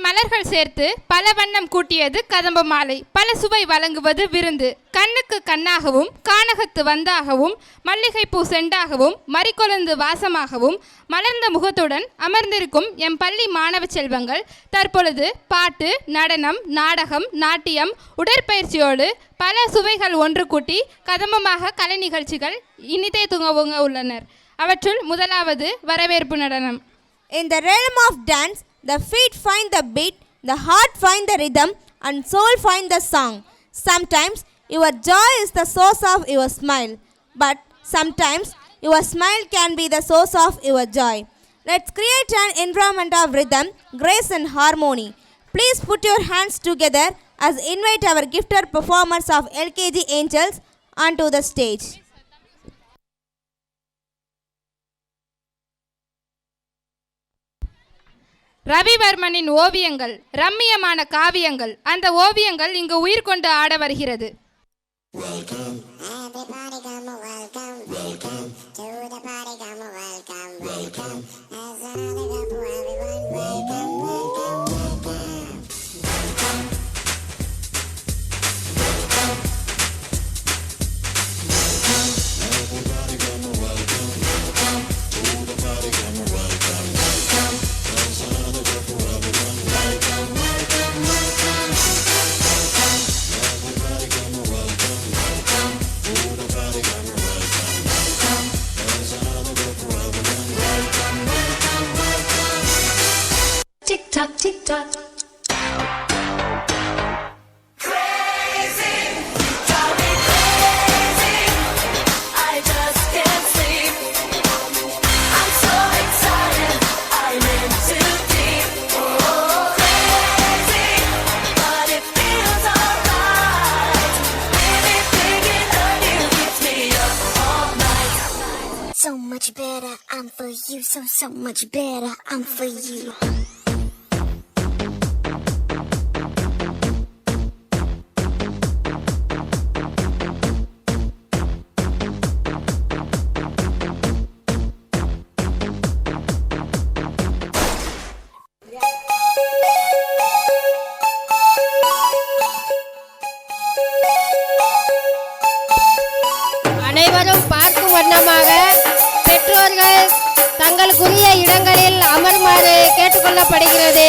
மலர்கள் சேர்த்து பல வண்ணம் கூட்டியது கதம்ப மாலை, பல சுவை வழங்குவது விருந்து. கண்ணுக்கு கண்ணாகவும் கானகத்து வந்தாகவும் மல்லிகைப்பூ செண்டாகவும் மறிக்கொழுந்து வாசமாகவும் மலர்ந்த முகத்துடன் அமர்ந்திருக்கும் எம் பள்ளி மாணவ செல்வங்கள் தற்பொழுது பாட்டு, நடனம், நாடகம், நாட்டியம், உடற்பயிற்சியோடு பல சுவைகள் ஒன்று கூட்டி கதம்பமாக கலை நிகழ்ச்சிகள் இனிதே துவங்க உள்ளனர். அவற்றுள் முதலாவது வரவேற்பு நடனம். In the realm of dance, the feet find the beat, the heart find the rhythm, and soul find the song. Sometimes your joy is the source of your smile, but sometimes your smile can be the source of your joy. Let's create an environment of rhythm, grace and harmony. Please put your hands together as invite our gifted performers of LKG Angels onto the stage. ரவிவர்மனின் ஓவியங்கள் ரம்மியமான காவியங்கள். அந்த ஓவியங்கள் இங்கு உயிர் கொண்டு ஆட வருகிறது. Welcome. Everybody come welcome. Welcome to the party come welcome. Welcome. As another couple everyone welcome. Welcome. Welcome. Everybody come welcome. Welcome to the party come welcome. Welcome. As another couple everyone welcome. Welcome. Welcome. Everybody come welcome. Welcome to the party come welcome. Welcome. As another couple everyone welcome. Welcome. Welcome. Tick tock, tick tock. So much better, I'm for you. So much better, I'm for you. அனைவரும் பார்க்கும் வண்ணமாக பெற்றோர்கள் தங்களுக்குரிய இடங்களில் அமருமாறு கேட்டுக்கொள்ளப்படுகிறது.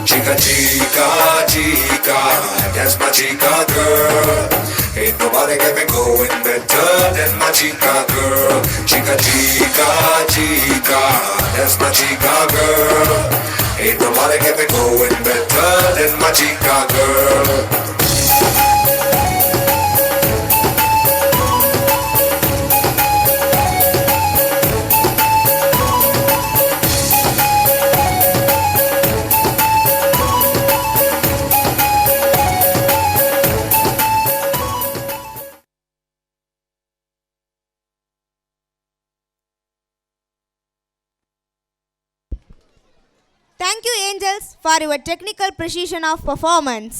Chica, chica, chica, that's my chica girl. Ain't nobody get me going better than my chica girl. Chica, chica, chica, that's my chica girl. Ain't nobody get me going better than my chica girl. Thank you, Angels, for your technical precision of performance.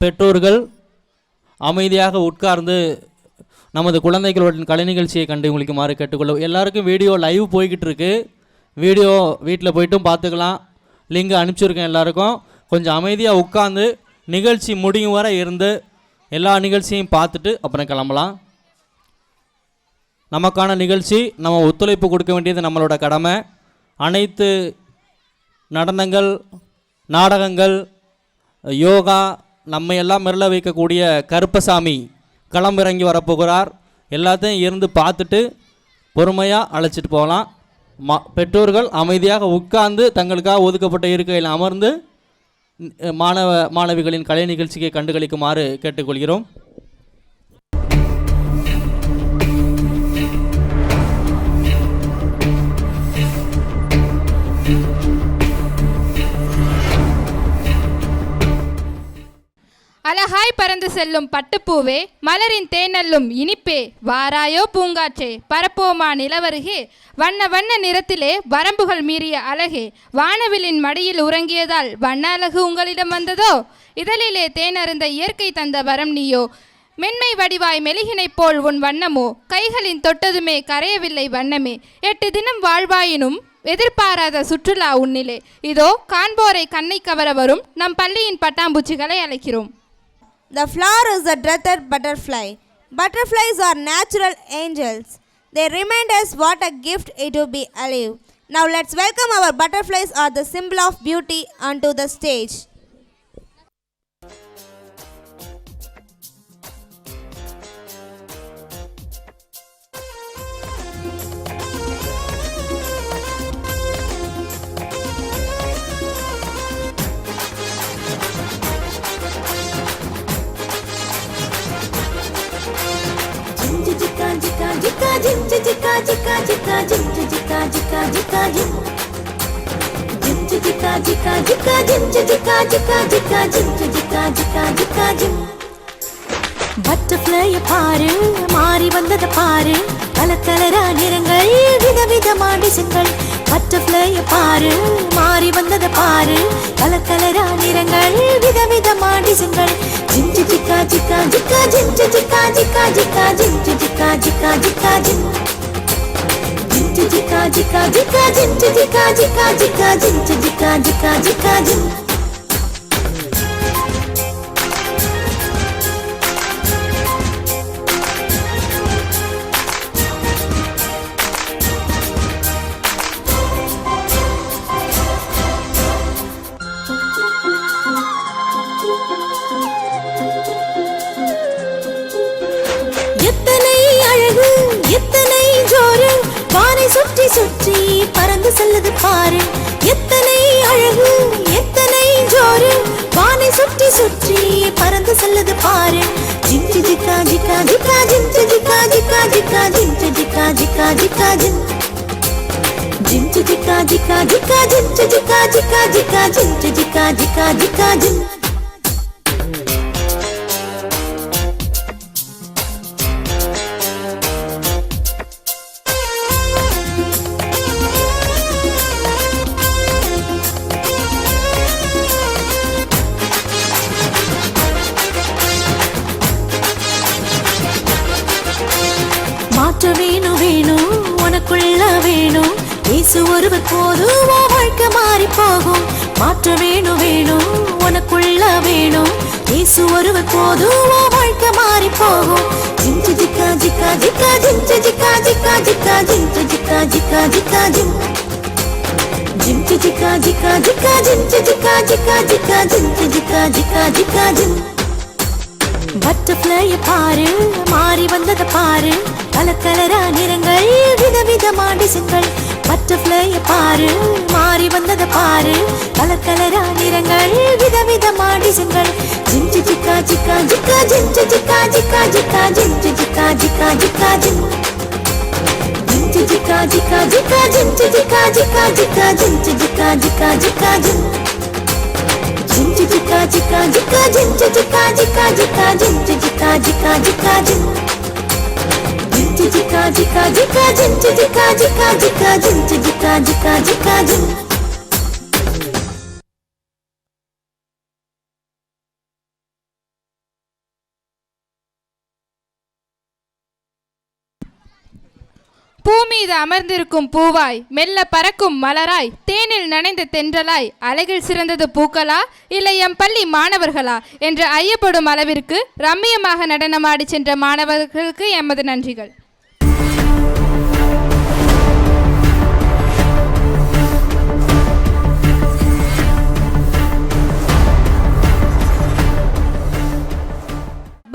பெற்றோர்கள் அமைதியாக உட்கார்ந்து நமது குழந்தைகளுடன் கலை நிகழ்ச்சியை கண்டு உங்களுக்குமாறு கேட்டுக்கொள்ளும். எல்லாருக்கும் video live போய்கிட்டு இருக்கு. வீடியோ வீட்டில் போய்ட்டும் பார்த்துக்கலாம். லிங்க் அனுப்பிச்சிருக்கேன். எல்லாருக்கும் கொஞ்சம் அமைதியாக உட்கார்ந்து நிகழ்ச்சி முடியும் வரை இருந்து எல்லா நிகழ்ச்சியையும் பார்த்துட்டு அப்புறம் கிளம்பலாம். நமக்கான நிகழ்ச்சி நம்ம ஒத்துழைப்பு கொடுக்க வேண்டியது நம்மளோட கடமை. அனைத்து நடனங்கள், நாடகங்கள், யோகா நம்ம எல்லாம் மிரள வைக்கக்கூடிய கருப்பசாமி களமிறங்கி வரப்போகிறார். எல்லாத்தையும் இருந்து பார்த்துட்டு பொறுமையாக அழைச்சிட்டு போகலாம். பெற்றோர்கள் அமைதியாக உட்கார்ந்து தங்களுக்காக ஒதுக்கப்பட்ட இருக்கையில் அமர்ந்து மாணவிகளின் கலை நிகழ்ச்சியை கண்டுகளிக்குமாறு கேட்டுக்கொள்கிறோம். அழகாய் பறந்து செல்லும் பட்டுப்பூவே, மலரின் தேனல்லும் இனிப்பே, வாராயோ பூங்காற்றே, பரப்போமா நிலவருகே, வண்ண வண்ண நிறத்திலே வரம்புகள் மீறிய அழகே, வானவிலின் மடியில் உறங்கியதால் வண்ண அழகு உங்களிடம் வந்ததோ, இதழிலே தேனருந்த இயற்கை தந்த வரம் நீயோ, மென்மை வடிவாய் மெலிகினைப் போல் உன் வண்ணமோ கைகளின் தொட்டதுமே கரையவில்லை வண்ணமே 8 தினம் வாழ்வாயினும் எதிர்பாராத சுற்றுலா உன்னிலே இதோ காண்போரை கண்ணை கவர வரும் நம் பள்ளியின் பட்டாம்பூச்சிகளை அழைக்கிறோம். The flower is a dreaded butterfly. Butterflies are natural angels. They remind us what a gift it will be alive. Now let's welcome our butterflies are the symbol of beauty onto the stage. பட்டர்ஃப்ளைய பாரு மாறி வந்தத பாரு colour கலரா நிறங்கள் விதவிதமா டிசைன்கள் பட்டர்ஃப்ளைய பாரு மாறி வந்தத பாரு colour கலரா நிறங்கள் விதவிதமா டிசைன்கள் ஜிஞ்சு ஜிக்கா ஜிக்கா ஜிக்கா ஜிஞ்சு ஜிக்கா ஜிக்கா ஜிக்கா ஜிஞ்சு ஜிக்கா ஜிக்கா ஜிக்கா ஜிஞ்சு ஜிக்கா ஜிக்கா ஜிக்கா ஜிஞ்சு ஜிக்கா ஜிக்கா ஜிக்கா ஜிஞ்சு ஜிக்கா ஜிக்கா ஜிக்கா ஜின் சுற்றி சுற்றி பறந்து செல்லுது பாரு எத்தனை அழகு எத்தனை ஜோரு வானை சுற்றி சுற்றி பறந்து செல்லுது பாரு ஜிஞ்சு ஜிக்கா ஜிக்கா ஜிக்கா ஜிஞ்சு ஜிக்கா ஜிக்கா ஜிக்கா ஜிஞ்சு ஜிக்கா ஜிக்கா ஜிக்கா ஜின் ஜிஞ்சு ஜிக்கா ஜிக்கா ஜிக்கா ஜிஞ்சு ஜிக்கா ஜிக்கா ஜிக்கா ஜிஞ்சு ஜிக்கா ஜிக்கா ஜிக்கா ஜின் மாற்ற வேணும் வேணும் உனக்குள்ள வேணும் இயேசு ஒருவர் போதும் வாழ்க்கை மாறி போகும் மாற்ற வேணும் வேணும் உனக்குள்ள வேணும் இயேசு ஒருவர் போதும் வாழ்க்கை மாறி போகும் ஜிஞ்சு ஜிக்கா ஜிக்கா ஜிக்கா ஜிஞ்சு ஜிக்கா ஜிக்கா ஜிக்கா ஜிஞ்சு ஜிக்கா ஜிக்கா ஜிக்கா ஜின் ஜிஞ்சு ஜிக்கா ஜிக்கா ஜிக்கா ஜிஞ்சு ஜிக்கா ஜிக்கா ஜிக்கா ஜிஞ்சு ஜிக்கா ஜிக்கா ஜிக்கா ஜின் பட்டர்ஃப்ளைய பாரு மாறி வந்தத பாரு கலர் கலரா நிறங்கள் விதவிதமா டிசைன்கள் பட்டர்ஃப்ளைய பாரு மாறி வந்தத பாரு கலர் கலரா நிறங்கள் விதவிதமா டிசைன்கள் ஜிஞ்சு ஜிக்கா ஜிக்கா ஜிக்கா ஜிஞ்சு ஜிக்கா ஜிக்கா ஜிக்கா ஜிஞ்சு ஜிக்கா ஜிக்கா ஜிக்கா ஜின் ஜிஞ்சு ஜிக்கா ஜிக்கா ஜிக்கா ஜிஞ்சு ஜிக்கா ஜிக்கா ஜிக்கா ஜிஞ்சு ஜிக்கா ஜிக்கா ஜிக்கா ஜின் ஜிஞ்சு ஜிக்கா ஜிக்கா ஜிக்கா ஜிஞ்சு ஜிக்கா ஜிக்கா ஜிக்கா ஜிஞ்சு ஜிக்கா ஜிக்கா ஜிக்கா ஜின் ஜிஞ்சு ஜிக்கா ஜிக்கா ஜிக்கா ஜிஞ்சு ஜிக்கா ஜிக்கா ஜிக்கா ஜிஞ்சு ஜிக்கா ஜிக்கா ஜிக்கா ஜின் பூமீது அமர்ந்திருக்கும் பூவாய் மெல்ல பறக்கும் மலராய் தேனில் நனைந்த தென்றலாய் அழகில் சிறந்தது பூக்களா இல்லை எம் பள்ளி மாணவர்களா என்று ஐயப்படும் அளவிற்கு ரம்மியமாக நடனமாடி சென்ற மாணவர்களுக்கு எமது நன்றிகள்.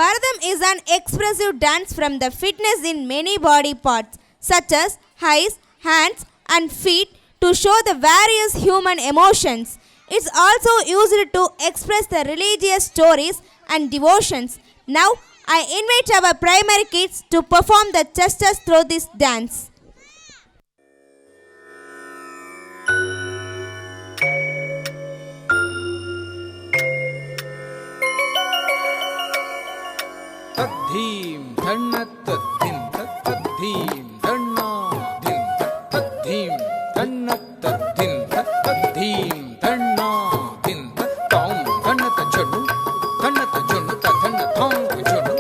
Bharatam is an expressive dance from the fitness in many body parts such as eyes, hands and feet to show the various human emotions. It's also used to express the religious stories and devotions. Now, I invite our primary kids to perform the gestures through this dance. தத்தீம் தன்னத்தத்தின் தத்தீம் தன்னாதின் தத்தீம் தன்னத்தத்தின் தத்தீம் தன்னாதின் தத்தாம் தன்னத்த சொன்னு தன்னத்த சொன்னு தன்ன தாம் சொன்னு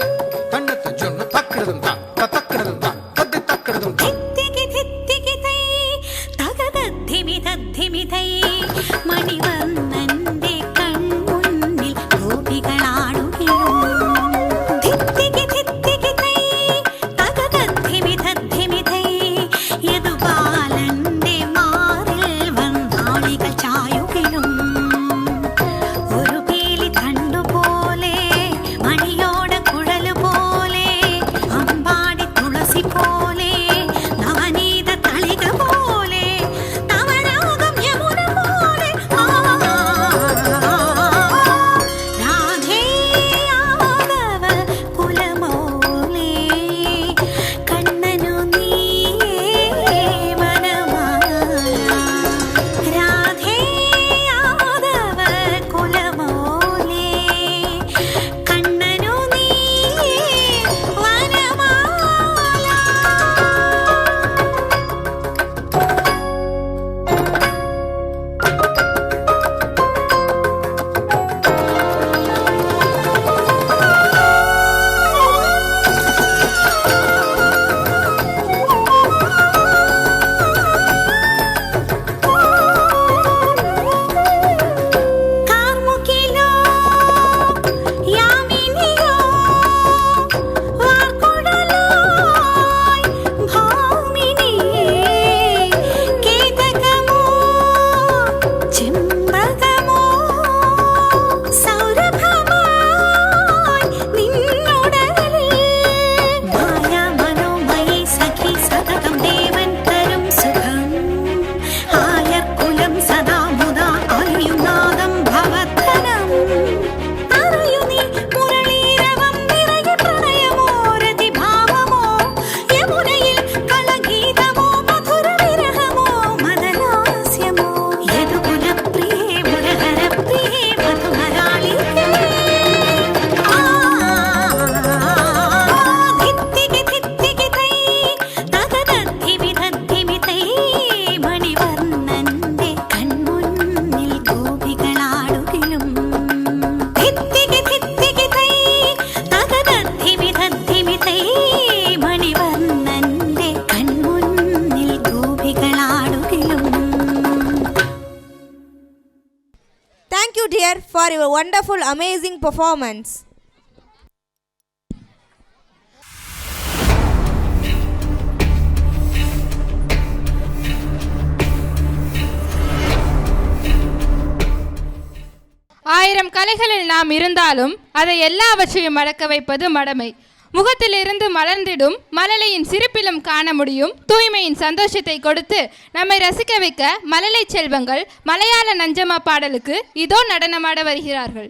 dear, for your wonderful, amazing performance. ஆயிரம் கலைகளில் நாம் இருந்தாலும் அதை எல்லாவற்றையும் மறக்க வைப்பது மடமை. முகத்திலிருந்து மலர்ந்திடும் மழலையின் சிரிப்பிலும் காண முடியும் தூய்மையின் சந்தோஷத்தை கொடுத்து நம்மை ரசிக்க வைக்க மழலை செல்வங்கள் மலையாள நஞ்சமா பாடலுக்கு இதோ நடனமாட வருகிறார்கள்.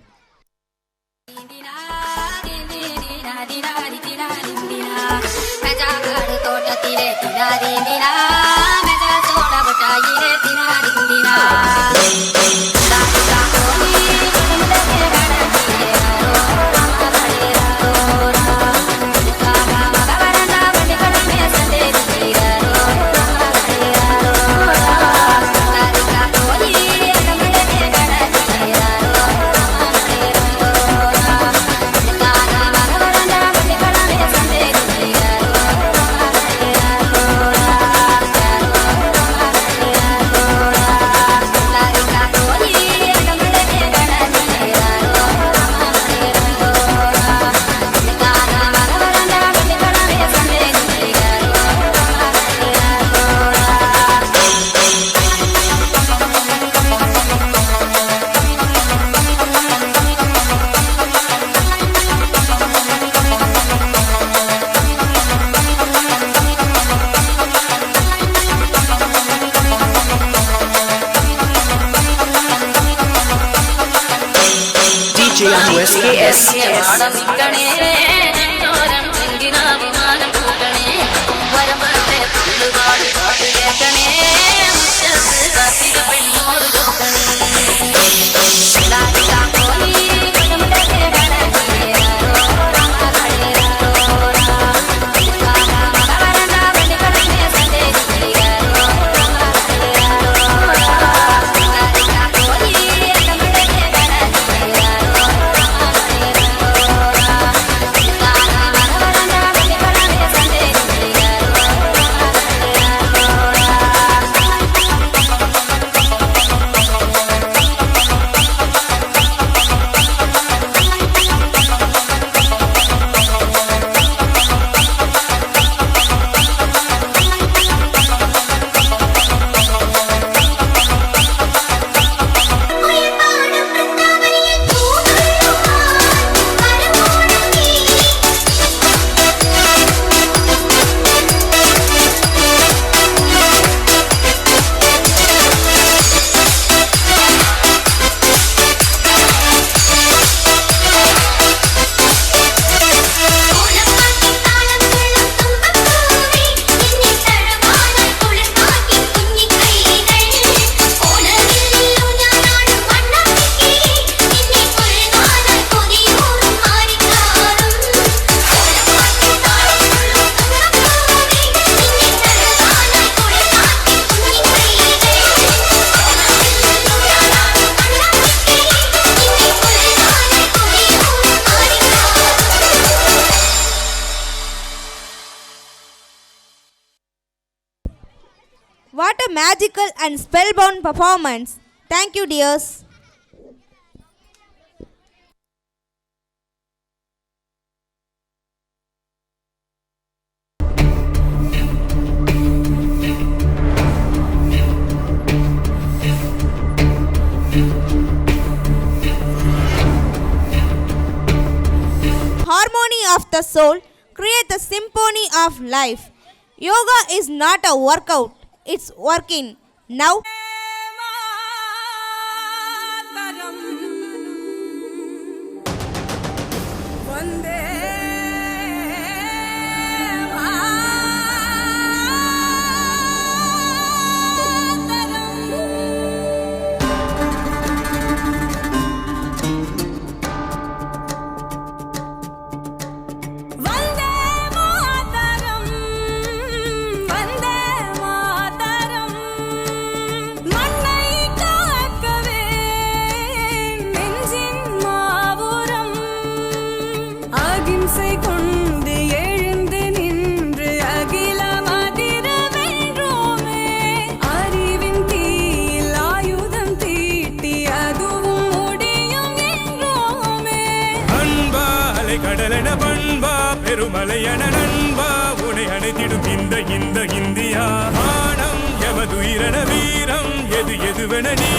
What a magical and spellbound performance. Thank you, dears. Harmony of the soul create the symphony of life. Yoga is not a workout, it's working. Now கருமலையன நண்பா உனை அணைத்திடும் இந்த இந்த இந்தியா ஆனம் எமதுயிரன வீரம் எது எதுவென நீ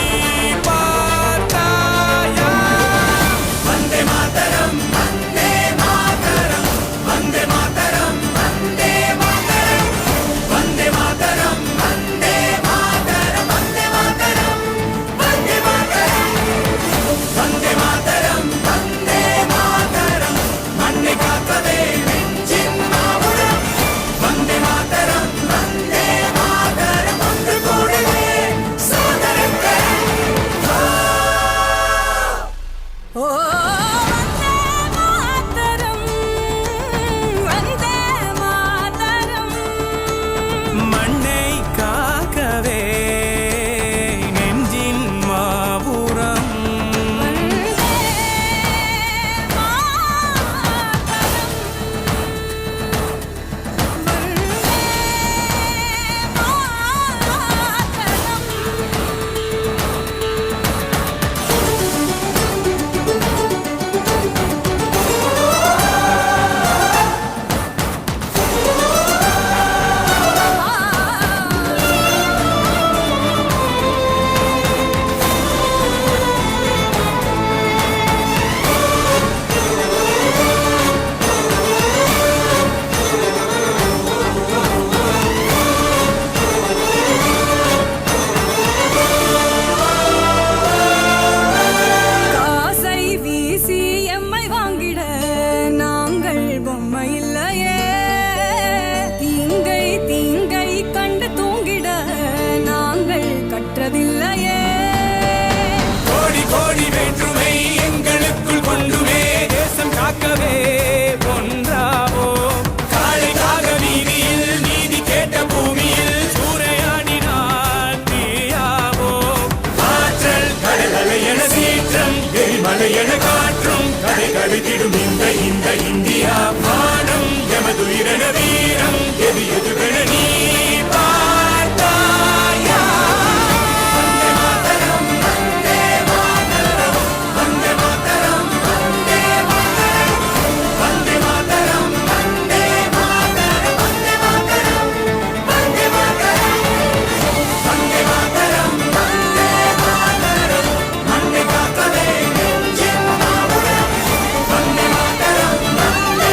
பார்த்தாயா வந்தே மாதரம் வந்தே மாதரம் வந்தே மாதரம் வந்தே மாதரம் வந்தே மாதரம் வந்தே மாதரம் வந்தே மாதரம் வந்தே மாதரம் வந்தே மாதரம் வந்தே மாதரம் மண்ணை காப்பதே நெஞ்சின் மாவுரம் வந்தே மாதரம் வந்தே மாதரம் ஒன்று கூடவே சோதரங்கள் ஓ வந்தே மாதரம் வந்தே மாதரம் மண்ணை காக்கவே நெஞ்சின் மாபுரம் காசை வீசி எம்மை வாங்கிட நாங்கள் பொம்மை இல்லையே தீங்கை தீங்கை கண்டு தூங்கிட நாங்கள் கற்றதில்லையே கோடி கோடி வேற்றுமை எங்களுக்குள் கொண்டுமே தேசம் காக்கவே ஒன்றாவோ காளைக்காக வீதியில் நீதி கேட்ட பூமியில் சூறையாடினால் தீயாவோ ஆற்றல் கடலலை என சீற்றம் எரிமலை என காற்றும் கதை கழித்திடும் இந்த இந்த இந்தியா மானம் எமதுயிரென வீரம் எது எதுவென நீ பார்த்தாயா வந்தே மாதரம் வந்தே மாதரம் வந்தே மாதரம் வந்தே மாதரம் வந்தே மாதரம் வந்தே மாதரம் வந்தே மாதரம் வந்தே மாதரம் வந்தே மாதரம் வந்தே மாதரம் மண்ணை காக்கவே நெஞ்சின் மாபுரம் வந்தே மாதரம் வந்தே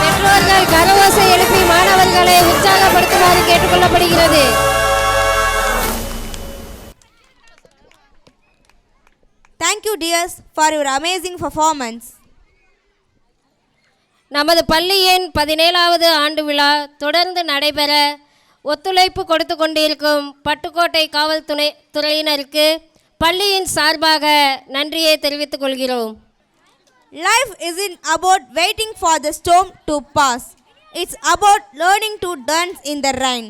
பெற்றோர்கள் கரவோசை எழுப்பி மாணவர்களை உற்சாகப்படுத்துமாறு கேட்டுக்கொள்ளப்படுகிறது. Thank you, dears, for your amazing performance. நமது பள்ளியின் 17வது ஆண்டு விழா தொடர்ந்து நடைபெற ஒத்துழைப்பு கொடுத்து கொண்டிருக்கும் பட்டுக்கோட்டை காவல்துறையினருக்கு பள்ளியின் சார்பாக நன்றியை தெரிவித்துக் கொள்கிறோம். Life isn't about waiting for the storm to pass. It's about learning to dance in the rain.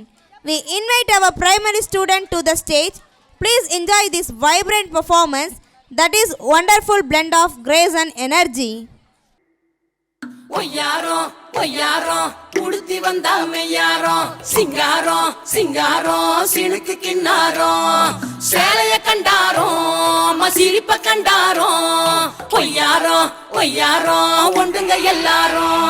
We invite our primary student to the stage. Please enjoy this vibrant performance that is wonderful blend of grace and energy. ஒய்யாரம் ஒய்யாரம் உடுத்தி வந்தா மெய்யாரம் சிங்காரம் சிங்காரம் சினுக்கு கிண்ணாரம் சேலைய கண்டாரம் மசிரிப்ப கண்டாரம் ஒய்யாரம் ஒய்யாரம் ஒண்டுங்க எல்லாரும்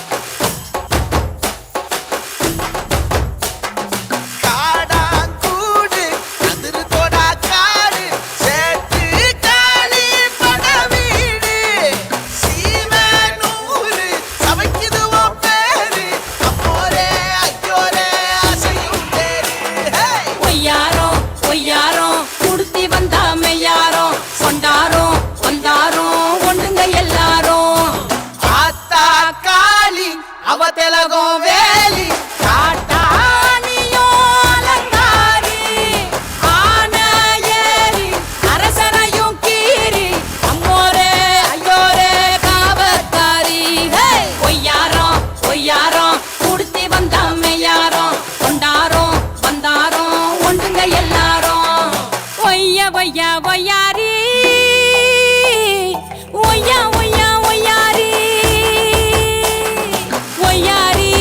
ஒய்யாரி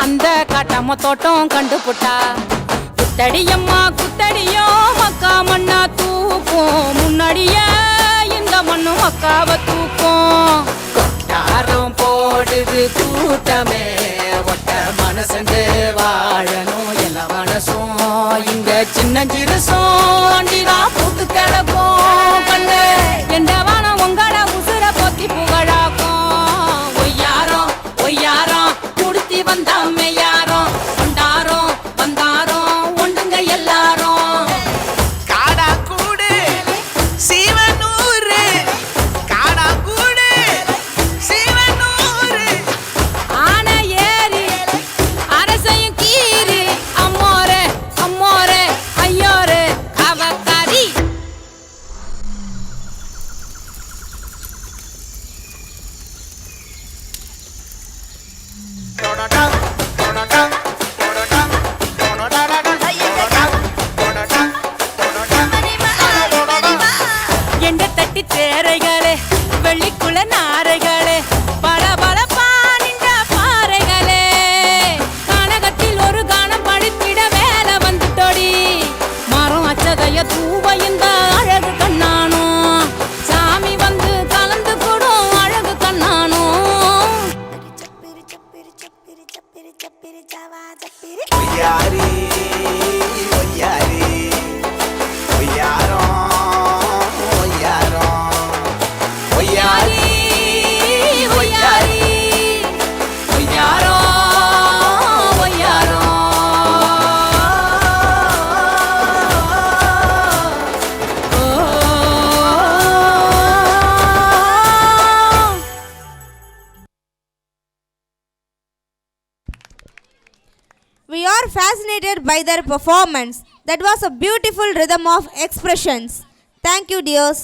அந்த காட்டாம தோட்டம் கண்டுபுட்டா. குத்தடியம்மா குத்தடியோ மக்கா மண்ணா தூக்கும், முன்னாடியே இந்த மண்ணு மக்காவை தூக்கும். கொட்டாரம் போடுது கூட்டமே, ஒட்ட மனசந்து வாழணும் எல்லா மனசும். இங்க சின்ன சிறுசும் அண்டிதான் பூத்து கிடக்கும். கண்ணு எண்டவானம் உங்கள உசுர போத்தி புகழாக்கும். ஒய்யாரம் ஒய்யாரம் குடுத்தி வந்தாமே யாரும், கொண்டாரம் வந்தாரம் ஒண்டுங்க எல்லாரும். காடா கூடு சீவனூரு, காடா கூடு சீவனூரு. ஆனை ஏறி அரசையும் கீறி, அம்மோரே அம்மோரே ஐயோரே அவக்காரி. எண்ட தட்டி தேரைகளே வெள்ளிக்குள்ள நாரைகளே, பல பல பானின்ற பாறைகளே. கனகத்தில் ஒரு கானம் படித்திட வேலை வந்துட்டோடி. மரம் அச்சதைய தூவ இந்த அழகு கண்ணானோ, சாமி வந்து கலந்து கூடும் அழகு கண்ணானோ. ஒய்யாரி ஒய்யாரி ஒய்யாரம் ஒய்யாரம் ஒய்யாரி ஒய்யாரி ஒய்யாரோ ஒய்யாரோ. We are fascinated by their performance. That was a beautiful rhythm of expressions. Thank you, dears.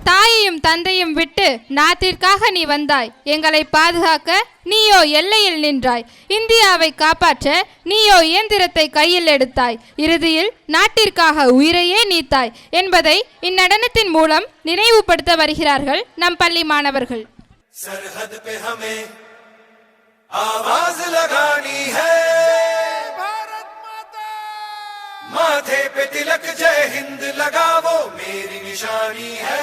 தாயையும் தந்தையும் விட்டு நாட்டிற்காக நீ வந்தாய், எங்களை பாதுகாக்க நீயோ எல்லையில் நின்றாய். இந்தியாவை காப்பாற்ற நீயோ இயந்திரத்தை கையில் எடுத்தாய். இறுதியில் நாட்டிற்காக உயிரையே நீத்தாய் என்பதை இந்நடனத்தின் மூலம் நினைவுபடுத்த வருகிறார்கள் நம் பள்ளி மாணவர்கள். सरहद पे हमें आवाज लगानी है, भारत माता माथे पे तिलक जय हिंद लगावो मेरी निशानी है.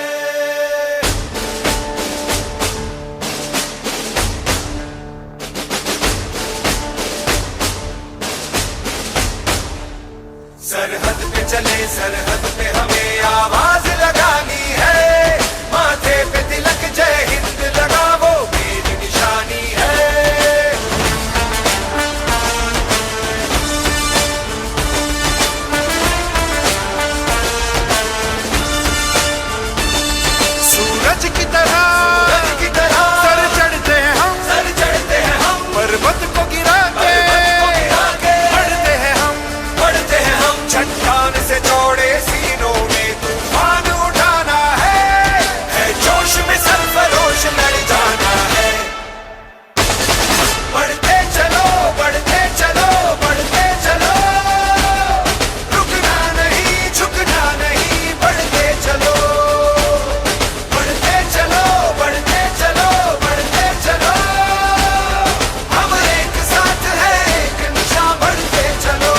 सरहद पे चले सरहद पे हमें आवाज लगानी है, माथे पे तिलक जय हिंद लगावो मेरी निशानी है. सूरज की तरह सर चढ़ते हैं हम, पर्वत को गिरा के बढ़ते हैं हम. चट्टान से चौड़े सीनों में तूफान उठाना है जोश में सरफरोश लड़ जाना है. बढ़ते चलो बढ़ते चलो बढ़ते चलो, रुकना नहीं झुकना नहीं, बढ़ते चलो बढ़ते चलो बढ़ते चलो बढ़ते चलो. हम एक साथ हैं एक निशान, बढ़ते चलो.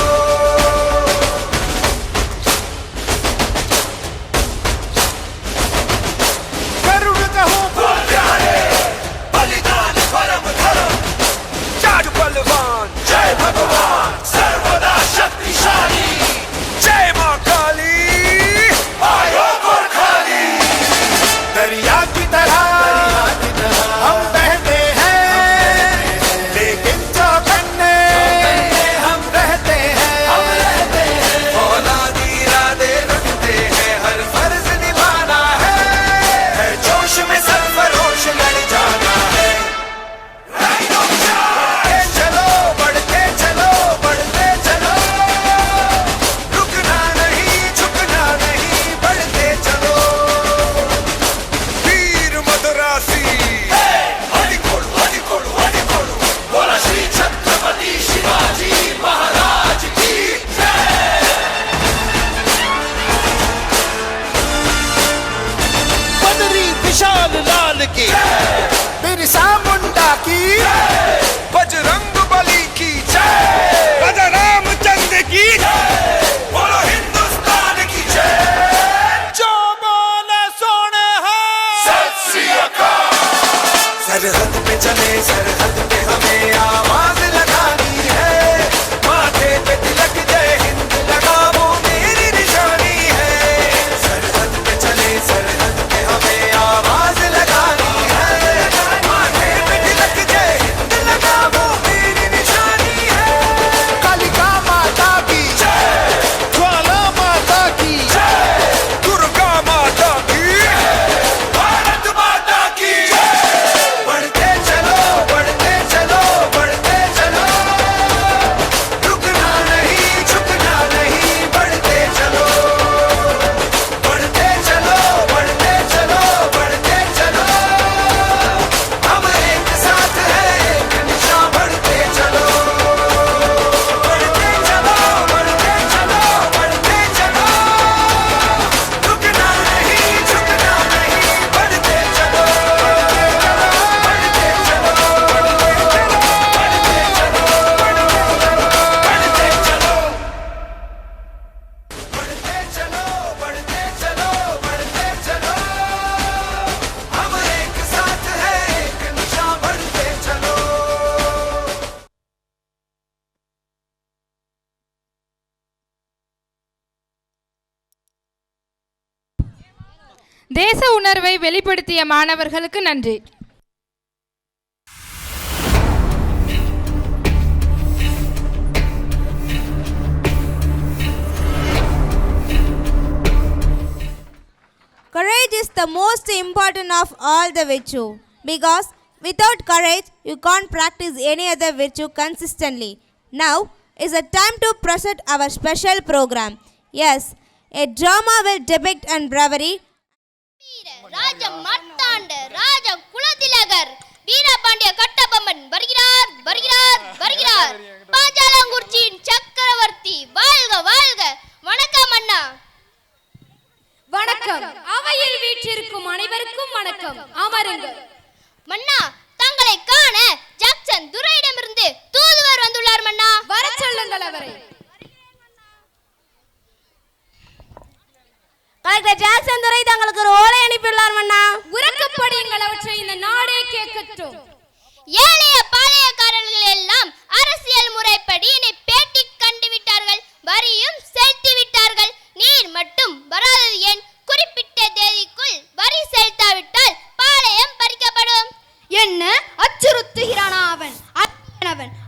தேச உணர்வை வெளிப்படுத்திய மாணவர்களுக்கு நன்றி. Courage is the most important of all the virtue, because without courage you can't practice any other virtue consistently. Now is a time to present our special program. Yes, a drama will depict and bravery. ராஜ மார்த்தாண்ட ராஜ குலதிலகர் வீரபாண்டிய கட்டபொம்மன் வருகிறார் வருகிறார் வருகிறார். பாஞ்சாலங்குறிச்சியின் சக்கரவர்த்தி வாழ்க வாழ்க. வணக்கம் அண்ணா. வணக்கம். அவையில் வீற்றிருக்கும் அனைவருக்கும் வணக்கம். அமருங்கள். மன்னா, தங்களை காண ஜாக்சன் துரையிடமிருந்து தூதுவர் வந்துள்ளார் மன்னா. வர சொல்லுங்கள் அவரை. கலெக்டர் ஜாக்சன் துரை தங்களுக்கு ஒரு ஓலை அனுப்பியுள்ளார் மன்னா. உறக்கப்படியுங்கள், அவற்றை இந்த நாடே கேட்கட்டும். ஏழைய பாளையக்காரர்கள் எல்லாம் அரசியல் முறைப்படி என்னை பேட்டி கண்டு விட்டார்கள், வரியும் செலுத்தி விட்டார்கள். நீர் மட்டும் வராதது ஏன்? குறிப்பிட்ட தேதிக்குள் வரி செலுத்தாவிட்டால் பாளையம் பறிக்கப்படும். என்ன அச்சுறுத்துகிறானா அவன்?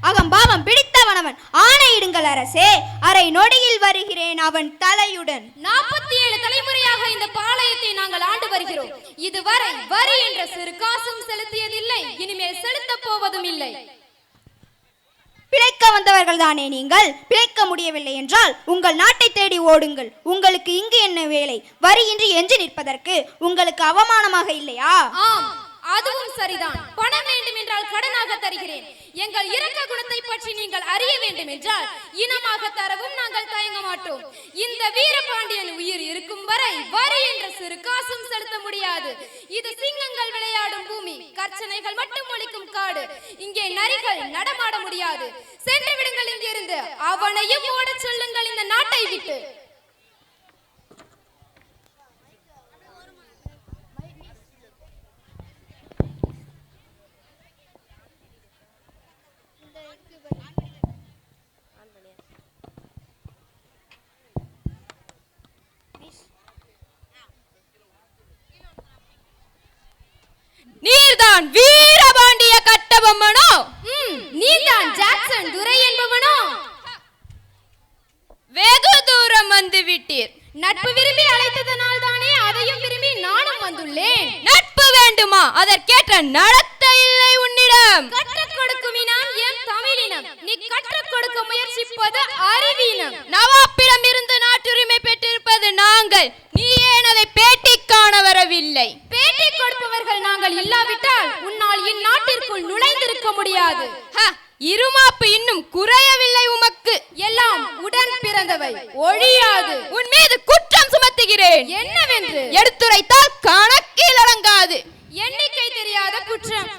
அகம்பாவம் பிடித்தவனவன். ஆணையிடுங்கள் அரசே, அரை நொடியில் வருகிறேன் அவன் தலையுடன். 47 தலைமுறையாக இந்த பாளையத்தை நாங்கள் ஆண்டு வருகிறோம். இதுவரை வரி என்ற சிறு காசும் செலுத்தியதில்லை, இனிமேல் செலுத்த போவதும் இல்லை. பிழைக்க வந்தவர்கள் தானே நீங்கள். பிழைக்க முடியவில்லை என்றால் உங்கள் நாட்டை தேடி ஓடுங்கள். உங்களுக்கு இங்கு என்ன வேலை? வரியின்றி எஞ்சி நிற்பதற்கு உங்களுக்கு அவமானமாக இல்லையா? ஆம், அதுவும் சரிதான். பணம் வேண்டும் என்றால் கடனாக தருகிறேன். எங்கள் இரக்க குணத்தை பற்றி நீங்கள் அறிய வேண்டும் என்றால் இனமாக தரவும் நாங்கள் தயங்க மாட்டோம். இந்த வீரபாண்டியன் உயிர் இருக்கும் வரை வரி என்ற சிறு காசும் செலுத்த முடியாது. இது சிங்கங்கள் விளையாடும் பூமி, கர்ச்சனைகள் மட்டும் ஒலிக்கும் காடு. இங்கே நரிகள் நடமாட முடியாது. சென்று விடுங்கள் இங்கிருந்து. அவனையும் ஓடச் சொல்லுங்கள் இந்த நாட்டை விட்டு. நீர்தான் வீரபாண்டிய கட்டபொம்மனோ? நீதான் ஜாக்சன் துரை என்பவனோ? வெகு தூரம் வந்து விட்டீர். நட்பு விரும்பி அழைத்ததனால் தானே அதையும் விரும்பி நானும் வந்துள்ளேன். நட்பு வேண்டுமா? அதற்கேற்ற நடத்த இல்லை உன்னிடம். கற்றுக் கொடுக்கும் இனம் என் தமிழினம். நீ கற்றுக் கொடுக்க முயற்சிப்பது அறிவீனம். நவாப்பிடம் இருந்து நாட்டுரிமை பெற்றிருப்பது நாங்கள். நீ ஏன் அதை பேட்டி காண வரவில்லை? பேட்டி கொடுப்பவர்கள் நாங்கள் இல்லாவிட்டால் உன்னால் இந்நாட்டிற்குள் நுழைந்திருக்க முடியாது. இருமாப்பு இன்னும் குறையவில்லை உமக்கு. எல்லாம் உடன் பிறந்தவை, ஒழியாது. உன் மீது குற்றம் சுமத்துகிறேன். என்னவென்று எடுத்துரைத்தால் கணக்கில் அடங்காது. எண்ணிக்கை தெரியாத குற்றம்.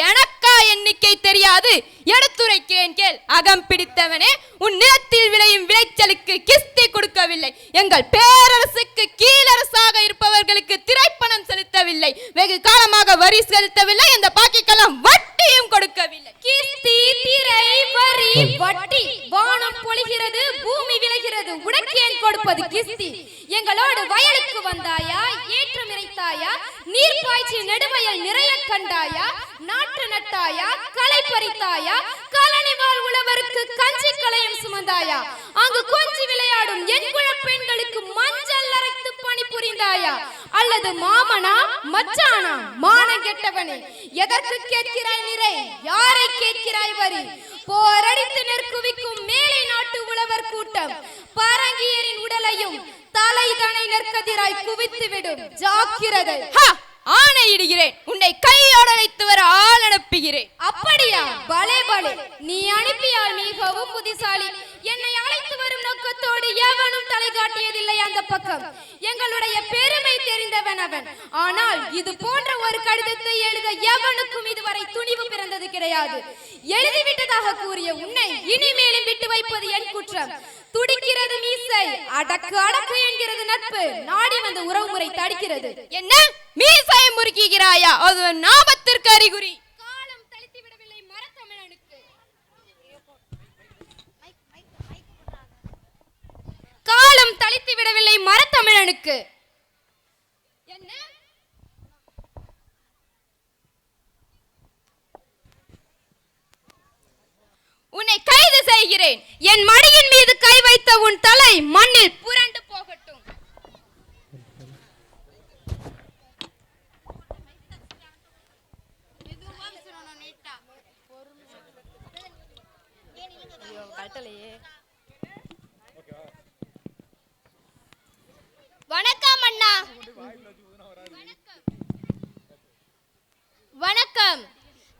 எனக்கா எண்ணிக்கை தெரியாது? எடுத்துரைக்கிறேன் கேள். அகம் பிடித்தவனே, உன் நிலத்தில் விளையும் விளைச்சலுக்கு கிஸ்தி கொடுக்கவில்லை. எங்கள் பேரரசுக்கு கீழரசாக இருப்பவர்களுக்கு திரைப்பணம் செலுத்தவில்லை. வெகு காலமாக வரி செலுத்தவில்லை. இந்த பாக்கிக்கெல்லாம் வட்டியும் கொடுக்கவில்லை. கிஸ்தி, திரை, வரி, வட்டி. வானம் பொழிகிறது, பூமி விளைகிறது, உனக்கேன் கொடுப்பது கிஸ்தி? எங்களோடு வயலுக்கு வந்தாயா? ஏற்றம் இறைத்தாயா? நீர் பாய்ச்சி நெடுவயல் நிறைய கண்டாயா? நாற்று நட்டாயா? களை பறித்தாயா? கலனிவாழ் உழவருக்கு கஞ்சி களையம் சுமந்தாயா? அங்கு கொஞ்சி விளையாடும் என் குழப் பெண்களுக்கு மஞ்சள் அரைத்து பணி புரிந்தாயா? அல்லது மாமனா மச்சானா? மானம் கெட்டவனே, எதற்கு கேட்கிறாய் நிறை? யாரை கேட்கிறாய் வரி? போரடித்து நெற்குவிக்கும் மேலை நாட்டு உழவர் கூட்டம் பரங்கியரின் உடலையும் தலைதனை நெற்கதிராய் குவித்துவிடும். ஜாக்கிரதை. ஆணையிடுகிறேன். உன்னை கையோடு அழைத்து வர ஆள் அனுப்புகிறேன். அப்படியா? பலே பலே. நீ அனுப்பியால் மிகவும் புத்திசாலி. என்னை அழைத்து வரும் நோக்கத்தோடு எவனும் தலை காட்டியதில்லை அந்த பக்கம். எங்களுடைய பெருமை தெரிந்தவன் அவன். ஆனால் இது போன்ற ஒரு கடிதத்தை எழுத எவனுக்கும் இதுவரை துணிவு பிறந்தது கிடையாது. எழுதிவிட்டதாக கூறிய உன்னை இனிமேலும் விட்டு வைப்பது என் குற்றம். துடிக்கிறது மீசை, அடக்கு அடக்கு என்கிறது நட்பு. நாடி வந்த உறவுமுறை தடுக்கிறது. என்ன மீசையை முறுக்குகிறாயா? அது நாமத்திற்கு அறிகுறி. காலம் தளித்து விடவில்லை மரத்தமிழனுக்கு. காலம் தளித்து விடவில்லை மரத்தமிழனுக்கு. உன்னை கைது செய்கிறேன். என் மடியின் மீது கை வைத்த உன் தலை மண்ணில் புரண்டு போகட்டும். வணக்கம் அண்ணா. வணக்கம்.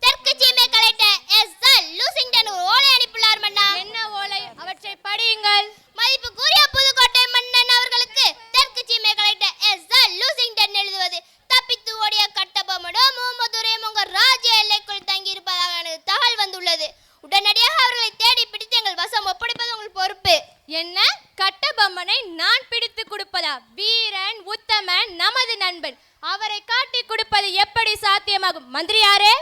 தெற்கு சீமை கலெக்டர் எஸ்.எல். லூசிங்டன் ஓலை அனுப்பியுள்ளார் மன்னா. என்ன ஓலை? அவற்றை படியுங்கள். மதிப்புக்குரிய புதுக்கோட்டை மன்னன் அவர்களுக்கு தெற்கு சீமை கலெக்டர் எஸ்.எல். லூசிங்டன் எழுதுவது: தப்பித்து ஓடிய கட்டபொம்மனோ முகமதுரையும் உங்கள் ராஜ்ய எல்லைக்குள் தங்கியிருப்பதாக எனக்கு தகவல் வந்துள்ளது. உடனடியாக அவர்களை தேடி பிடித்து எங்கள் வசம் ஒப்படைப்பது உங்கள் பொறுப்பு. என்ன? கட்டபொம்மனை நான் பிடித்து கொடுப்பதா? வீரன், உத்தமன், நமது நண்பன். அவரை காட்டி கொடுப்பது எப்படி சாத்தியமாகும்? மந்திரியாரே?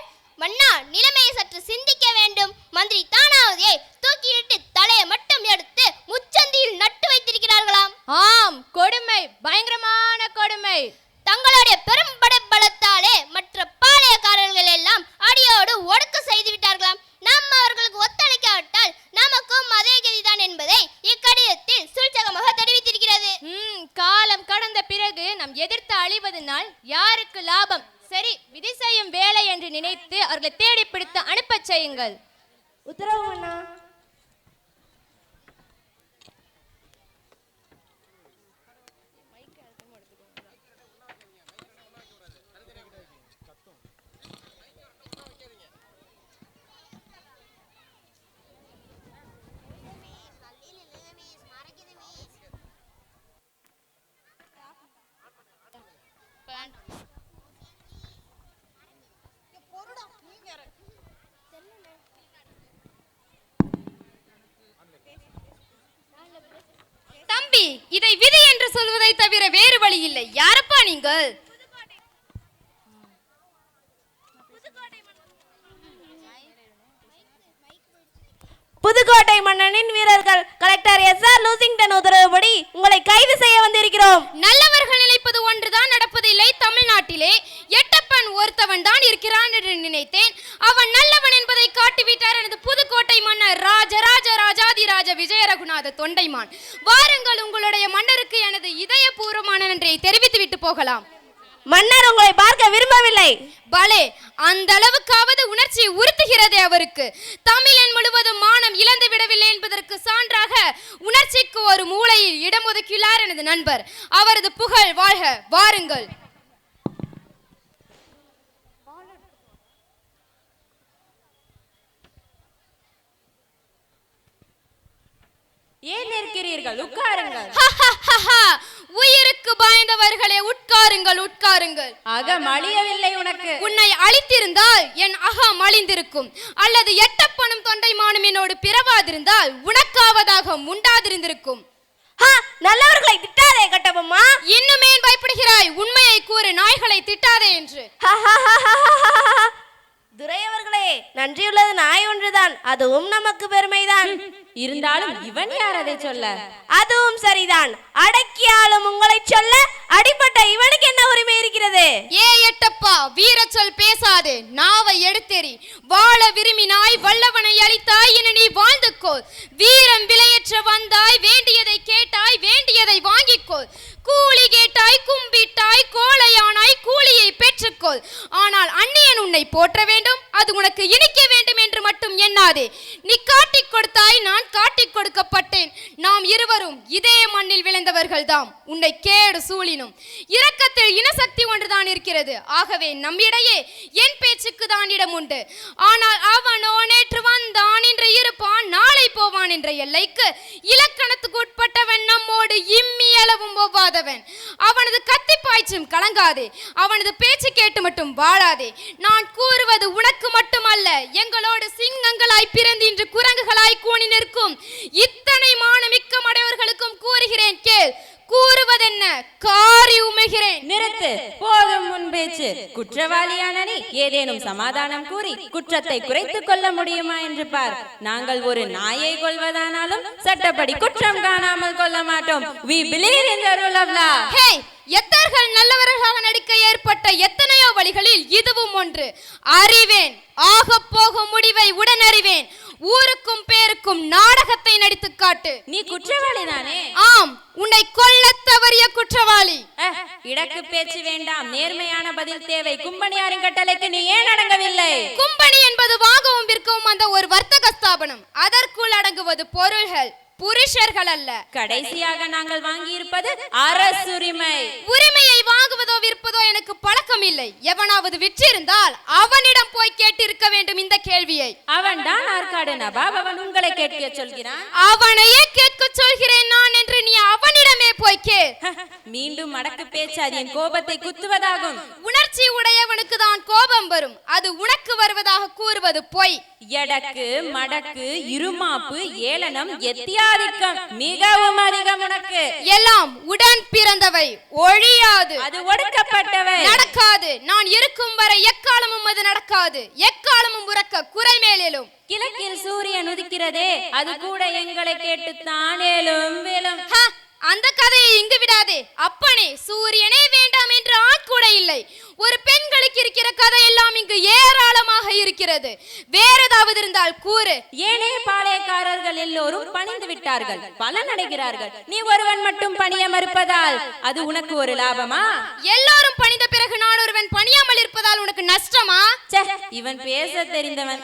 மன்னா, நிலைமையை சற்று சிந்திக்க வேண்டும். மந்திரி தானாவதே தூக்கிலிட்டு தலையை மட்டும் எடுத்து முச்சந்தியில் நட்டு வைத்திருக்கிறார்களாம். ஆம், கொடுமை, பயங்கரமான கொடுமை. தங்களுடைய பெரும் படைபலத்தாலே மற்ற பாளையக்காரர்கள் எல்லாம் அடியோடு ஒடுக்க செய்து விட்டார்களாம். நாம் அவர்களுக்கு ஒத்துழைக்காவிட்டால் நமக்கும் அதே கதிதான் என்பதை இக்கடிதத்தில் சூழ்ச்சகமாக தெரிவித்திருக்கிறது. காலம் கடந்த பிறகு நாம் எதிர்த்து அழிவதனால் யாருக்கு லாபம்? சரி, விதி செய்யும் வேலை என்று நினைத்து அவர்களை தேடி பிடித்து அனுப்பச் செய்யுங்கள். உத்தரவு அண்ணா. தம்பி, இதை விதி என்று சொல்வதை தவிர வேறு வழி இல்லை. யாரப்பா நீங்கள்? புதுக்கோட்டை மன்னனின் வீரர்கள் கலெக்டர் எஸ்.ஆர். லூசிங்டன் உத்தரவுப்படி உங்களை கைது செய்ய வந்திருக்கிறோம். நல்லவர்கள் நினைப்பது ஒன்றுதான் நடப்பதில்லை. தமிழ்நாட்டிலே எட்டப்பன் ஒருத்தவன் தான் இருக்கிறான் என்று நினைத்தேன். அவன் நல்லவன் என்பதை காட்டிவிட்டார் எனது புதுக்கோட்டை மன்னர் ராஜாதிராஜ விஜய ரகுநாத தொண்டைமான். வாருங்கள், உங்களுடைய மன்னருக்கு எனது இதயபூர்வமான நன்றியை தெரிவித்து விட்டு போகலாம். மன்னர் உங்களை பார்க்க விரும்பவில்லை. பலே, அந்த அளவுக்காவது உணர்ச்சி உறுத்துகிறதே அவருக்கு. தமிழன் முழுவதும் மானம் இழந்து விடவில்லை என்பதற்கு சான்றாக உணர்ச்சிக்கு ஒரு மூலையில் இடம் ஒதுக்கியுள்ளார் எனது நண்பர். அவரது புகழ் வாழ்க. வாருங்கள். ஏன் நிற்கிறீர்கள்? உட்காருங்கள். உயிருக்கு பயந்தவர்களே, உட்காருங்கள், உட்காருங்கள். அகம் அழியவில்லை உனக்கு. உன்னை அழித்திருந்தால் என் அகம் அழிந்திருக்கும். அல்லது எட்டப்பனும் தொண்டைமானும் என்னோடு பிறவாதிருந்தால் உனக்காவதாக உண்டாதிருந்திருக்கும். நல்லவர்களை திட்டாதே கட்டபொம்மா. இன்னுமே பயப்படுகிறாய்? உண்மையை கூறு, நாய்களை திட்டாதே என்று. துரையவர்களே, நன்றியுள்ளது நாய் ஒன்றுதான், அதுவும் நமக்கு பெருமைதான். இருந்தாலும் இவன் யார் அதை சொல்ல? அதுவும் சரிதான். அடக்கியாலும் உங்களை சொல்ல அடிப்பட்ட இவனுக்கு என்ன உரிமை இருக்கிறது? ஏ எட்டப்பா, வீர சொல் பேசாதே, நாவை எடுத்தெறி. வாழ விரும்பினாய், வல்லவனை அளித்தாய், என நீ வாழ்ந்துக்கோ. வீரம் விலையற்ற வந்தாய், வேண்டியதை கேட்டாய், வேண்டியதை வாங்கிக்கோ. கூலி கேட்டாய், கும்பிட்டாய், கோழையானாய், கூலியை பெற்றுக்கொள். ஆனால் அந்நியன் உன்னை போற்ற வேண்டும், அது உனக்கு இனிக்க வேண்டும் என்று மட்டும் எண்ணாதே. நீ காட்டிக் கொடுத்தாய், நான் காட்டிக் கொடுக்கப்பட்டேன். நாம் இருவரும் இதே மண்ணில் விளைந்தவர்கள் தாம். உன்னை கேடு சூழினும் இரக்கத்தில் இனசக்தி ஒன்றுதான் இருக்கிறது. ஆகவே நம்மிடையே என் பேச்சுக்கு தான் இடம் உண்டு. ஆனால் அவனோ நேற்று வந்தான், இன்று இருப்பான், நாளை போவான் என்ற எல்லைக்கு இலக்கணத்துக்கு உட்பட்டவன் நம்மோடு இம்மி அளவும் ஒவ்வாதவன். அவனது கத்தி பாய்ச்சும் கலங்காதே, அவனது பேச்சு கேட்டு மட்டும் வாழாதே. நான் கூறுவது உனக்கு மட்டுமல்ல, எங்களோடு சிங்கங்களாய் பிறந்து இன்று குரங்குகளாய் கூணி நிற்கும் இத்தனை மானமிக்க மடையவர்களுக்கும் கூறுகிறேன் கேள். கூறு விடுவதென்ன, காரி உமிழ்கிறேன். நிறுத்து, போதும் முன் பேச்சு. குற்றவாளியான நீ ஏதேனும் சமாதானம் கூறி குற்றத்தை குறைத்துக் கொள்ள முடியுமா என்று பார். நாங்கள் ஒரு நாயை கொள்வதானாலும் சட்டப்படி குற்றம் காணாமல் கொள்ள மாட்டோம். We believe in the rule of law. Hey, எத்தர்கள் நல்லவர்களாக நடிக்க ஏற்பட்ட எத்தனையோ வழிகளில் இதுவும் ஒன்று. அறிவேன், ஆக போகும் முடிவை உடன் அறிவேன். ஊருக்கும் பேருக்கும் நாடகத்தை நடித்து காட்டு. நீ குற்றவாளி தானே? ஆம், உன்னை கொல்ல தவறிய குற்றவாளி. இடக்கு பேச்சு வேண்டாம், நேர்மையான பதில் தேவை. கும்பனியாரின் கட்டளைக்கு நீ ஏன் அடங்கவில்லை? கும்பனி என்பது வாங்கவும் விற்கவும் அந்த ஒரு வர்த்தக ஸ்தாபனம். அதற்குள் அடங்குவது பொருள்கள், புருஷர்கள் அல்ல. கடைசியாக நாங்கள் வாங்கி இருப்பது அரசுரிமை. உரிமையை வாங்குவதோ விற்பதோ எனக்கு பழக்கம் இல்லை. எவனாவது விற்றிருந்தால் அவனிடம் போய் கேட்டிருக்க வேண்டும் இந்த கேள்வியை. அவன் தான் ஆற்காடு நவாப், அவன் உங்களை கேட்க சொல்கிறான். அவனையே கேட்க சொல்கிறேன் நான் என்று நீ அவனிடமே போய் கேள். மீண்டும் மடக்கு பேச்சு, அது என் கோபத்தை குத்துவதாகும். உணர்ச்சி உடையவனுக்கு தான் கோபம் வரும், அது உனக்கு வருவதாக கூறுவது பொய். எடக்கு, மடக்கு, இருமாப்பு, ஏளனம், எத்தியாதிக்கம் மிகவும் அதிகம் உனக்கு. எல்லாம் உடன் பிறந்தவை, ஒழியாது. அது ஒடுக்கப்பட்டவை, நடக்காது. நான் இருக்கும் வரை எக்காலமும் அது நடக்காது. எக்காலமும் உறக்க குரல் மேலும். கிழக்கில் சூரியன் உதிக்கிறதே, அது கூட எங்களை கேட்டுத்தான் ஏலும் வேலும். அந்த கதையை இங்கு விடாதே. அப்பனே, சூரியனே வேண்டாம் என்று ஆண் கூட இல்லை. ஒரு பெண்களுக்கு இருக்கிற கதை எல்லாம் இங்கு ஏராளமாக இருக்கிறது. வேற ஏதாவது இருந்தால் கூறு. ஏனே பாளையக்காரர்கள் எல்லோரும் பணிந்து விட்டார்கள், பலன் அடைகிறார்கள். நீ ஒருவன் மட்டும் பணிய மறுப்பதால் அது உனக்கு ஒரு லாபமா? எல்லாரும் பணிந்த பிறகு நான் ஒருவன் பணியாமல் இருப்பதால் உனக்கு நஷ்டமா? இவன் பேச தெரிந்தவன்.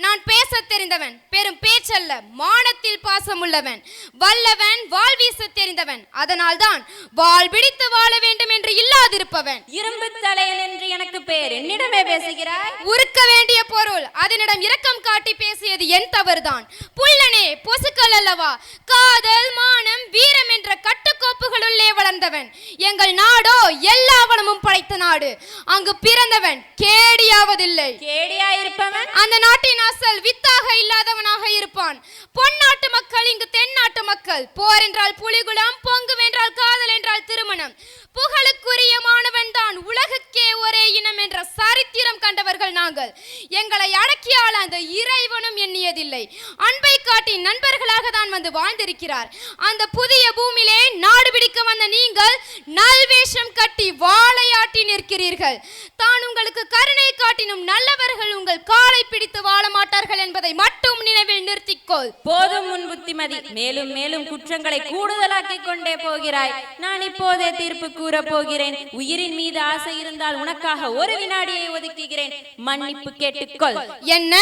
நான் பேச தெரிந்தவன், பெரும் பேச்சல்ல, மானத்தில் பாசம் உள்ளவன், வல்லவன், வாள் வீச தெரிந்தவன். அதனால் தான் வாள் பிடித்து வாழ வேண்டும் என்று இல்லாதிருப்பவன். இரும்பு தலையன் என்று எனக்கு பேர், என்னிடமே பேசுகிறாய்? உருக்க வேண்டிய பொருள் அதனிடம் இரக்கம் காட்டி பேசியது என் தவறுதான். புல்லனே, பொசுக்கள் அல்லவா? காதல், மானம், வீரம் என்ற கட்டுக்கோப்புகளுள்ளே வளர்ந்தவன். எங்கள் நாடோ எல்லா வளமும் படைத்த நாடு. அங்கு பிறந்தவன் கேடியாவதில்லை. கேடியாயிருப்பவன் அந்த நாட்டின் அசல் வித்தாக இல்லாதவனாக இருப்பான். பொன்னாட்டு மக்கள் இங்கு தென்னாட்டு மக்கள். போர் என்றால் புலிகுலம், பொங்கு வென்றால் காதல் என்றால் திருமணம். புகழுக்குரிய மாணவன் தான் உலகுக்கே ஒரே இனம் என்ற சரித்திரம் கண்டவர்கள் நாங்கள். எங்களை அடக்கியால் அந்த இறைவனும் எண்ணியதில்லை. அன்பை காட்டி நண்பர்களாக தான் வந்து வாழ்ந்திருக்கிறார். அந்த புதிய பூமியிலே நாடு பிடிக்க வந்த நீங்கள் நல்வேஷம் கட்டி வாழையாட்டி நிற்கிறீர்கள். தான் உங்களுக்கு கருணை காட்டினும் நல்லவர்கள் உங்கள் காலை பிடித்து வாழ மாட்டார்கள் என்பதை மட்டும் நினைவில் நிறுத்திக்கொள். போதும் முன் புத்திமதி. மேலும் மேலும் குற்றங்களை கூடுதலாக்கி கொண்டே போகிறாய். நான் இப்போதே தீர்ப்பு கூற போகிறேன். உயிரின் மீது ஆசை இருந்தால் உனக்காக ஒரு வினாடியை ஒதுக்குகிறேன். மன்னிப்பு கேட்டுக்கொள். என்ன?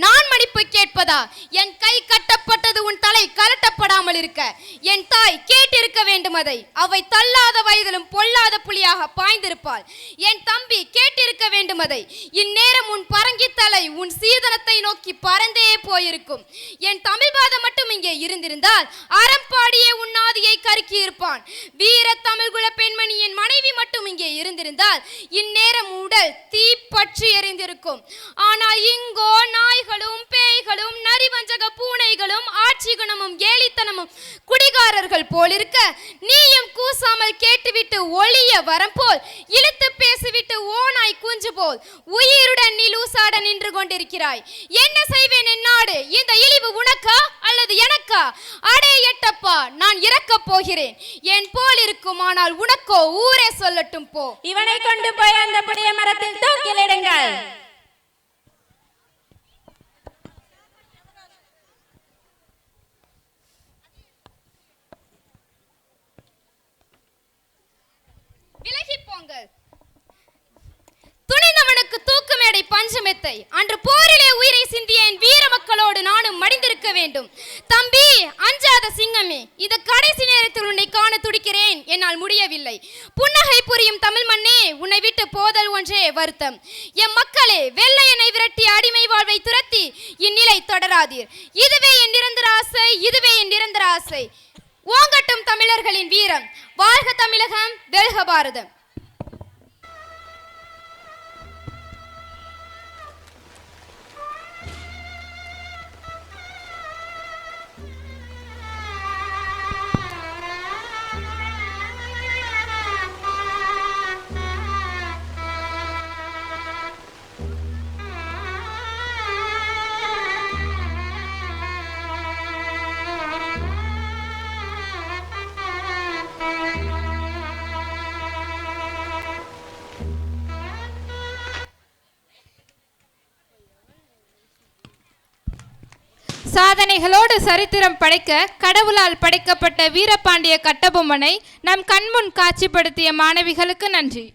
நான் மன்னிப்பு கேட்பதா? என் கை கட்டப்பட்டது உன் தலை கலட்டப்படாமல் இருக்க. என் தாய் கேட்டிருக்க வேண்டும் அதை. அவை தள்ளாத வயதிலும் பொல்லாத புலியாக பாய்ந்திருப்பாள். என் தம்பி கேட்டிருக்க வேண்டும் அதை. இந்நேரம் உன் பரங்கி தலை உன் சீதனத்தை நோக்கி பறந்தே போயிருக்கும். என் தமிழ் பாதம் மட்டும் இங்கே இருந்திருந்தால் அறம்பாடியே உன் ஆதியை கருக்கி இருப்பான். வீர தமிழ்குல பெண்மணியின் மனைவி மட்டும் இங்கே இருந்திருந்தால் இந்நேரம் உடல் தீ பற்றி எரிந்திருக்கும். ஆனால் இங்கோ நாய்களும் பேய்களும் நரிவஞ்சக பூனைகளும் ஆட்சி குணமும் ஏளித்தனமும் குடிகாரர்கள் போலிருக்க, நீயும் கூசாமல் கேட்டுவிட்டு ஒளிய வரம் போல் இழுத்து பேசிவிட்டு ஓனாய் குஞ்சு போல் உயிருடன் நீ லூசாட நின்று கொண்டிருக்கிறாய். என்ன செய்வேன் என் நாடு? இந்த இழிவு உனக்கா அல்லது எனக்கா? அடே எட்டப்பா, நான் இறக்கப் போகிறேன். என் போல் இருக்கும், ஆனால் உனக்கோ ஊரே சொல்லட்டும் போ. இவனை கொண்டு போய் அந்த புளிய மரத்தில் தூக்கிலிடுங்கள். விலகி போங்கள். துணிந்தவனுக்கு தூக்கு மேடை பஞ்சமெத்தை. அன்று போரிலே உயிரை சிந்திய என் வீர மக்களோடு நானும் மடிந்திருக்க வேண்டும். தம்பி, அஞ்சாத சிங்கமே, இந்த கடைசி நேரத்தில் உன்னை காண துடிக்கிறேன். என்னால் முடியவில்லை. புன்னகை புரியும் தமிழ் மண்ணே, உன்னை விட்டு போதல் ஒன்றே வருத்தம். என் மக்களே, வெள்ளையனை விரட்டி அடிமை வாழ்வை துரத்தி இந்நிலை தொடராதீர். இதுவே என் நிரந்தர ஆசை, இதுவே என் நிரந்தர ஆசை. ஓங்கட்டும் தமிழர்களின் வீரம். வாழ்க தமிழகம், வெல்க பாரதம். சாதனைகளோடு சரித்திரம் படைக்க கடவுளால் படைக்கப்பட்ட வீரபாண்டிய கட்டபொம்மனை நம் கண்முன் காட்சிப்படுத்திய மாணவிகளுக்கு நன்றி.